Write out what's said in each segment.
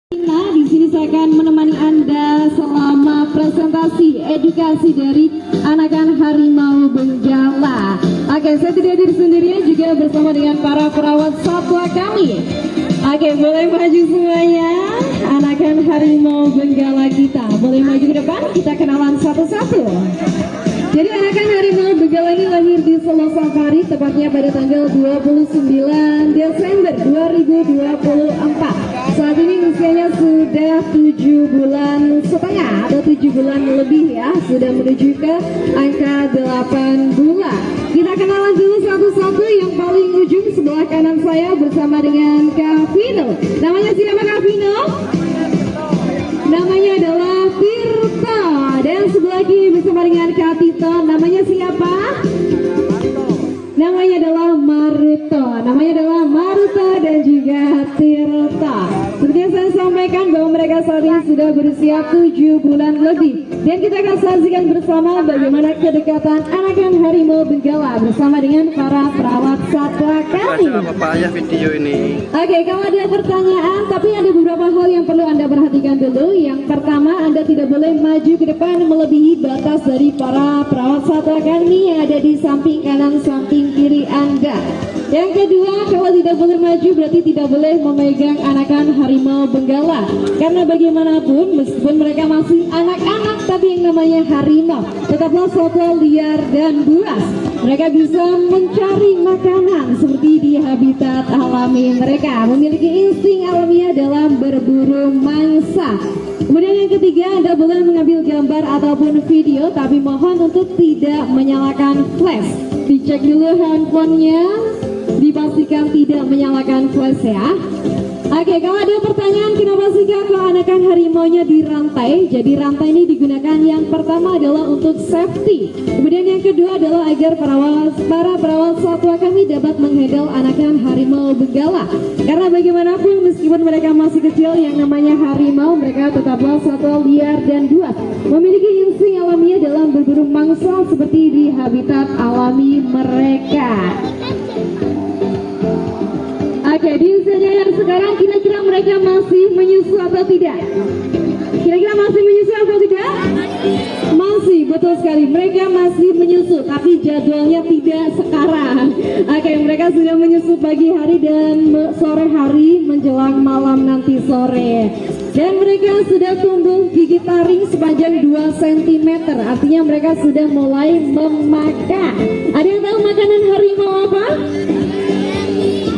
Nah, di sini saya akan menemani Anda selama presentasi edukasi dari Anakan Harimau Benggala. Oke, saya tidak hadir sendirian, juga bersama dengan para perawat satwa kami. Oke, boleh maju semuanya. Anakan Harimau Benggala kita boleh maju ke depan, kita kenalan satu-satu. Jadi Anakan Harimau Benggala ini lahir di Solo Safari, tepatnya pada tanggal 29 Desember 2024. Saat ini usianya sudah 7 bulan setengah atau 7 bulan lebih ya, sudah menuju ke angka 8 bulan. Kita kenalan dulu satu-satu. Yang paling ujung sebelah kanan saya bersama dengan Kak Vino. Namanya siapa Kak Vino? Namanya adalah Tirta. Dan sebelah kiri bersama dengan Kak Tito. Namanya siapa? Namanya adalah Maruto. Namanya adalah Maruto dan juga Tirta. Seperti yang saya sampaikan bahwa mereka saat ini sudah berusia 7 bulan lebih. Dan kita akan saksikan bersama bagaimana kedekatan Anakan Harimau Benggala bersama dengan para perawat satwa kami. Apa ya video ini? Oke, kalau ada pertanyaan, tapi ada beberapa hal yang perlu Anda perhatikan dulu. Yang pertama, Anda tidak boleh maju ke depan melebihi batas dari para perawat satwa kami yang ada di samping kanan, samping kiri Anda. Yang kedua, kalau tidak boleh maju berarti tidak boleh memegang Anakan Harimau Benggala. Karena bagaimanapun, meskipun mereka masih anak-anak, tapi yang namanya harimau tetaplah satwa liar dan buas. Mereka bisa mencari makanan seperti di habitat alami mereka, memiliki insting alamiah dalam berburu mangsa. Kemudian yang ketiga, Anda boleh mengambil gambar ataupun video, tapi mohon untuk tidak menyalakan flash. Dicek dulu handphonenya, dipastikan tidak menyalakan flash ya. Oke, kalau ada pertanyaan kenapa sih Kak kok Anakan harimaunya dirantai? Jadi rantai ini digunakan yang pertama adalah untuk safety. Kemudian yang kedua adalah agar para perawat satwa kami dapat menghandle Anakan Harimau Benggala. Karena bagaimanapun meskipun mereka masih kecil, yang namanya harimau mereka tetaplah satwa liar dan buas, memiliki insting alamiah dalam berburu mangsa seperti di habitat alami mereka. Oke, di usianya yang sekarang kira-kira mereka masih menyusu atau tidak? Kira-kira masih menyusu atau tidak? Masih, betul sekali. Mereka masih menyusu, tapi jadwalnya tidak sekarang. Oke, mereka sudah menyusu pagi hari dan sore hari menjelang malam nanti sore. Dan mereka sudah tumbuh gigi taring sepanjang 2 cm. Artinya mereka sudah mulai memakan. Ada yang tahu makanan harimau apa?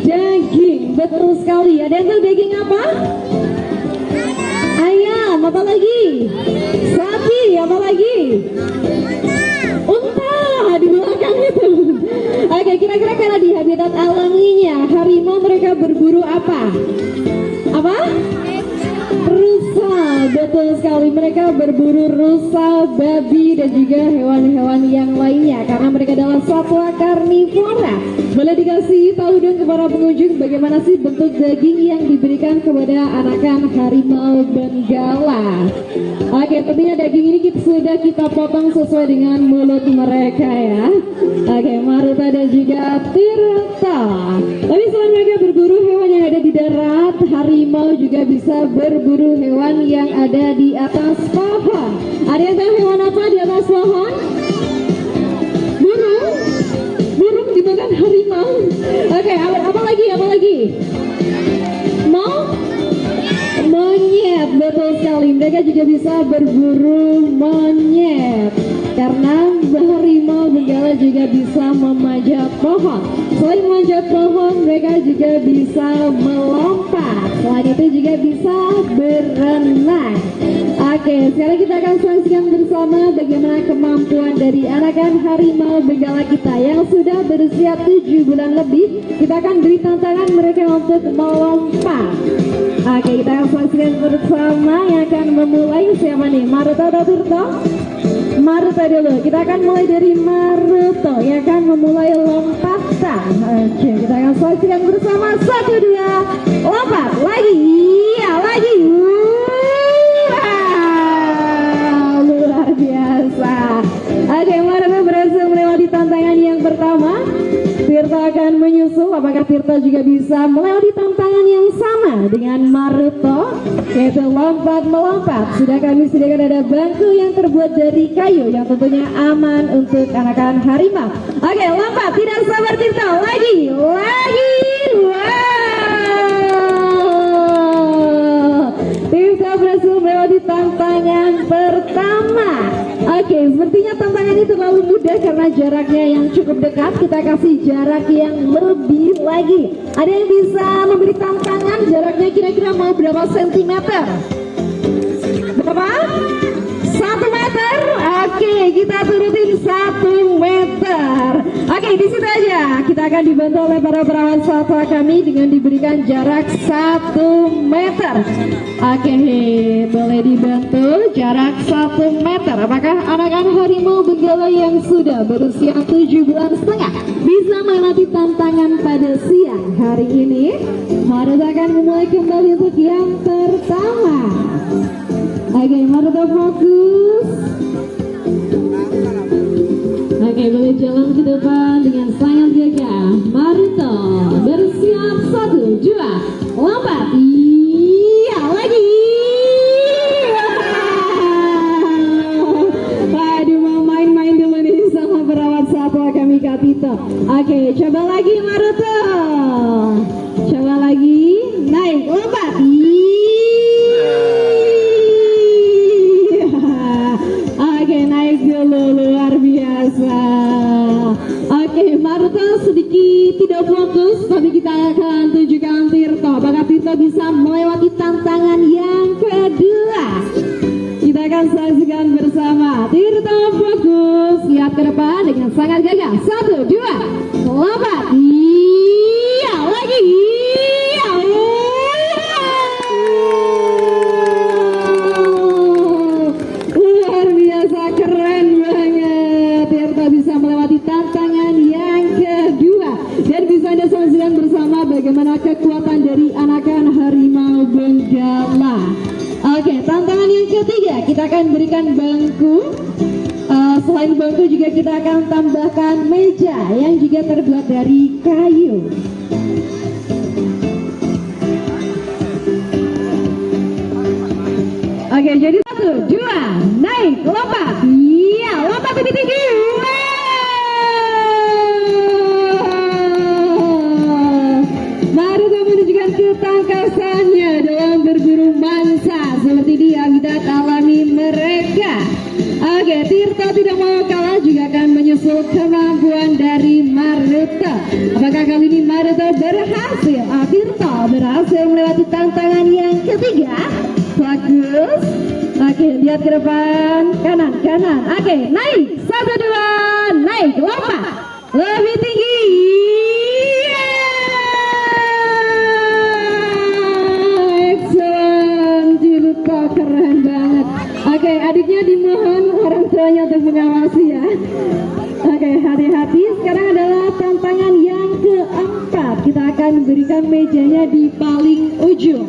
Daging, betul sekali. Ada yang tahu daging apa? Ayam, apa lagi? Sapi, apa lagi? Unta, di belakang itu. Oke, kira-kira karena di habitat alaminya harimau mereka berburu apa? Apa? Rusa, betul sekali. Mereka berburu rusa, babi, dan juga hewan-hewan yang lainnya. Karena mereka adalah satwa karnivora. Boleh dikasih tahu dong kepada pengunjung bagaimana sih bentuk daging yang diberikan kepada Anakan Harimau Benggala? Oke, tentunya daging ini sudah kita potong sesuai dengan mulut mereka ya. Oke, Maruta dan juga Tirta. Tapi selain mereka berburu hewan yang ada di darat, harimau juga bisa berburu hewan yang ada di atas pohon. Ada yang tahu hewan apa di atas pohon? Burung. Burung dimakan harimau. Oke, apa lagi? Apa lagi? Monyet, betul sekali. Mereka juga bisa berburu monyet. Karena harimau Benggala juga bisa memanjat pohon. Selain memanjat pohon, mereka juga bisa melompat. Selain itu juga bisa berenang. Oke, sekarang kita akan saksikan bersama bagaimana kemampuan dari Anakan Harimau Benggala kita yang sudah berusia 7 bulan lebih. Kita akan beri tantangan mereka untuk melompat. Oke, kita akan saksikan bersama yang akan memulai siapa nih? Maruto atau Tirta? Maruto dulu. Kita akan mulai dari Maruto yang akan memulai lompatan. Oke, kita akan saksikan bersama. 1, 2, lompat lagi. Iya, lagi. Wow, luar biasa. Oke, Maruto berhasil melewati tantangan yang pertama. Tirta akan menyusul. Apakah Tirta juga bisa melewati tantangan yang sama dengan Maruto, yaitu lompat melompat. Sudah kami sediakan ada bangku yang terbuat dari kayu yang tentunya aman untuk anak-anak harimau. Oke, lompat, tidak sabar Tirta, lagi. Tirta berhasil melewati tantangan pertama. Oke, sepertinya tantangan ini terlalu mudah karena jaraknya yang cukup dekat. Kita kasih jarak yang lebih lagi. Ada yang bisa memberi tantangan jaraknya kira-kira mau berapa sentimeter? Berapa? 1 meter. Oke, kita turutin 1 meter. Oke, di situ aja. Kita akan dibantu oleh para perawat satwa kami dengan diberikan jarak 1 meter. Oke, boleh dibantu jarak 1 meter. Apakah anak-anak harimau benggala yang sudah berusia 7 bulan setengah bisa melewati tantangan pada siang hari ini? Harus akan memulai kembali untuk yang pertama. Oke, Maruto fokus. Oke, boleh jalan ke depan dengan sangat gagah. Maruto bersiap 1, 2, lompat. Iya, lagi. Waduh, mau main-main dulu nih sama perawat satwa kami Kak Tito. Oke, coba lagi Maruto. Coba lagi, naik, lompat. Oke, naik dulu, luar biasa. Oke, Maruto sedikit tidak fokus, tapi kita akan tunjukkan Tirto. Apakah Tirto bisa melewati tantangan yang kedua? Kita akan saksikan bersama. Tirto fokus, lihat ke depan dengan sangat gagah. 1, 2, lompat. Iya, lagi. Luar biasa, keren banget. Tirto bisa melewati tantangan yang kedua. Dan bisa Anda saksikan bersama bagaimana kekuatan dari anakan harimau benggala. Oke, tantangan yang ketiga kita akan berikan bangku. Selain bangku juga kita akan tambahkan meja yang juga terbuat dari kayu. Oke, jadi 1, 2, naik, lompat. Iya, lompat lebih tinggi. Maruto menunjukkan ketangkasannya dalam berburu mangsa seperti di habitat alami mereka. Oke, Tirto tidak mau kalah, juga akan menyusul kemampuan dari Maruto. Apakah kali ini Maruto berhasil? Tirto berhasil melewati tantangan yang ketiga. Bagus. Oke, lihat ke depan, kanan. Oke, naik. 1, 2, naik, lompat. Lebih tinggi. Excellent, Tirto keren banget. Oke, adiknya dimohon orang tuanya untuk mengawasi ya. Oke, hati-hati. Sekarang adalah tantangan yang keempat. Kita akan berikan mejanya di paling ujung.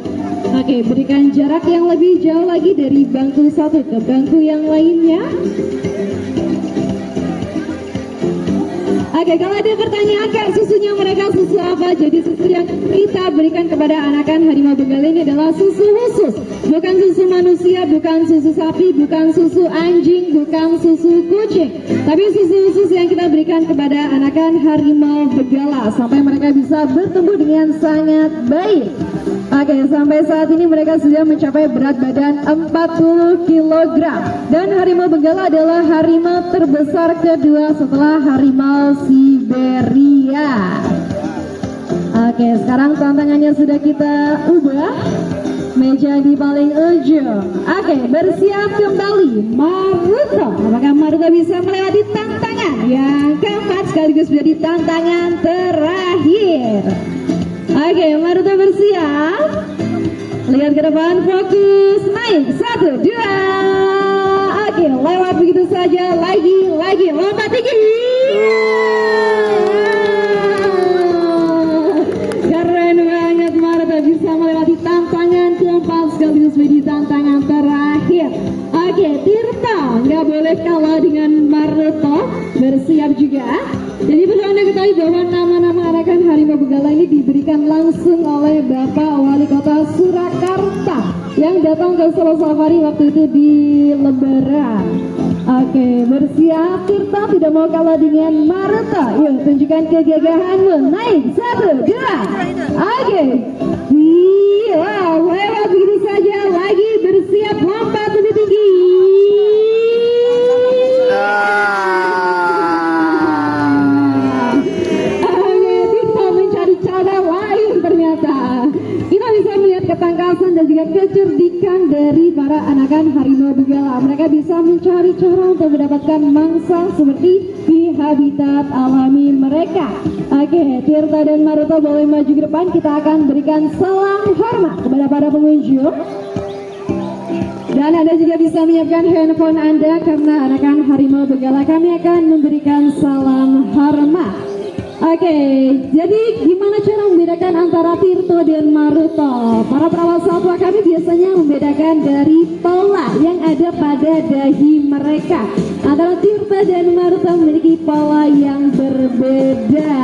Oke, berikan jarak yang lebih jauh lagi dari bangku satu ke bangku yang lainnya. Oke, kalau ada pertanyaan Kak, susunya mereka susu apa? Jadi susu yang kita berikan kepada anakan harimau benggala ini adalah susu khusus. Bukan susu manusia, bukan susu sapi, bukan susu anjing, bukan susu kucing. Tapi susu khusus yang kita berikan kepada anakan harimau benggala sampai mereka bisa bertumbuh dengan sangat baik. Oke, sampai saat ini mereka sudah mencapai berat badan 40 kg. Dan harimau benggala adalah harimau terbesar kedua setelah harimau Siberia. Oke, sekarang tantangannya sudah kita ubah. Meja di paling ujung. Oke, bersiap kembali Maruto. Apakah Maruto bisa melewati tantangan yang keempat sekaligus menjadi tantangan terakhir? Oke, Maruto bersiap. Lihat ke depan, fokus, naik. 1, 2. Oke, lewat begitu saja. Lagi, lompat tinggi. Keren banget, Maruto bisa melewati tantangan keempat sekaligus menjadi tantangan terakhir. Oke, Tirto nggak boleh kalah dengan Maruto. Bersiap juga. Jadi perlu Anda ketahui bahwa nama-nama anakan harimau benggala ini diberikan langsung oleh Bapak Wali Kota Surakarta yang datang ke Solo Safari waktu itu di Lebaran. Oke, bersiap Tirta, tidak mau kalah dengan Maruta. Yuk, tunjukkan kegagahanmu. Naik, 1, 2. Oke. Iya, lewat begitu saja. Lagi bersiap lompat lebih tinggi. Oke, Tirta mencari cara lain ternyata. Kita bisa melihat ketangkasan dan juga kecerdikan dari para anakan harimau benggala. Mereka bisa mencari cara untuk mendapatkan mangsa seperti di habitat alami mereka. Oke, Tirta dan Maruta boleh maju ke depan. Kita akan berikan salam hormat kepada para pengunjung. Dan Anda juga bisa menyiapkan handphone Anda karena anakan harimau benggala kami akan memberikan salam hormat. Oke, jadi gimana cara membedakan antara Tirta dan Maruta? Para perawat satwa kami biasanya membedakan dari pola yang ada pada dahi mereka. Antara Tirta dan Maruta memiliki pola yang berbeda.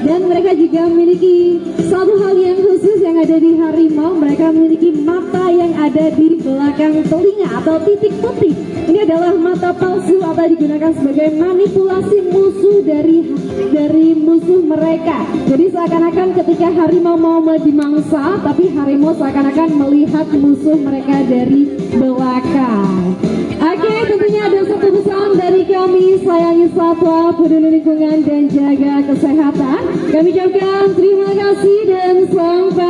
Dan mereka juga memiliki satu hal yang khusus yang ada di harimau. Mereka memiliki mata yang ada di belakang telinga atau titik putih. Ini adalah mata palsu atau digunakan sebagai manipulasi musuh dari musuh mereka. Jadi seakan-akan ketika harimau mau dimangsa, tapi harimau seakan-akan melihat musuh mereka dari belakang. Oke, tentunya ada satu pesan dari kami, sayangi satwa, peduli lingkungan dan jaga kesehatan. Kami ucapkan terima kasih dan sampai